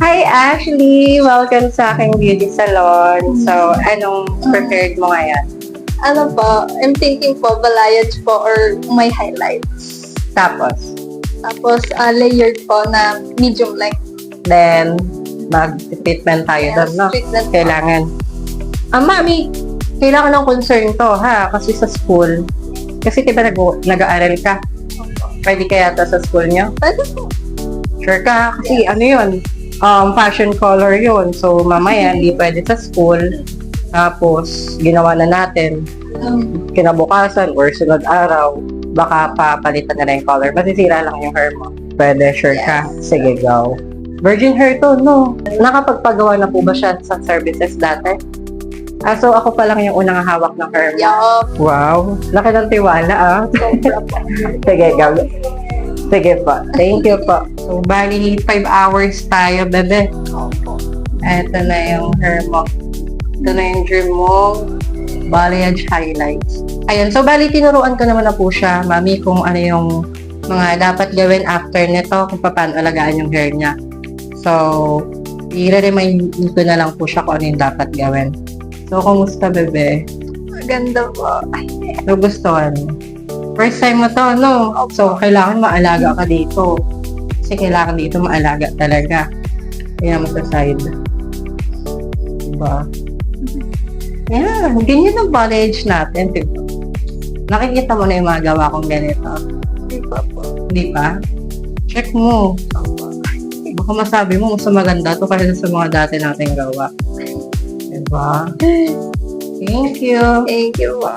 Hi Ashley! Welcome sa aking beauty salon. So, anong prepared mo ngayon? Ano po, I'm thinking po, balayage po or may highlights. Tapos, Tapos, layered po na medium length. then, mag-treatment tayo doon, no? Treatment po. Kailangan. Mami, kailangan ng concern to, ha? Kasi sa school, kasi diba nag-aaral ka? Pwede kaya to sa school niyo? Pwede po. Sure ka? Kasi ano yun? Fashion color yun. So, mamaya, hindi pwede sa school. Tapos, ginawa na natin. Kinabukasan or sunod araw, baka papalitan na lang yung color. Masisira lang yung hair mo. Pwede, sure ka? Sige, go. Virgin hair to, no? Nakapagpagawa na po ba siya sa services dati? So ako pa lang yung unang hawak ng hair mo. Yup. Wow, laki ng tiwala Sobra po. Sige, go. Sige po. Thank you po. So, bali 5 hours tayo, bebe. Opo. Eto na yung hair mo. Ito na yung dream mo. Balayage highlights. Ayan. So, bali, tinuruan ko naman na po siya, mami, kung ano yung mga dapat gawin after nito, kung paano alagaan yung hair niya. So, i-remind ko na lang po siya kung ano yung dapat gawin. So, kumusta, bebe? Maganda po. Nagustuhan mo? First time mo to, no? So, kailangan maalaga ka dito. Kasi kailangan dito maalaga talaga. Kaya mo sa side. Diba? Yan. Ganyan ang balayage natin, diba? Nakikita mo na yung mga gawa kong ganito. Di pa po. Di ba? Check mo. Baka masabi mo, mas maganda to kaysa sa mga dati nating gawa. Diba? Thank you. Thank you po.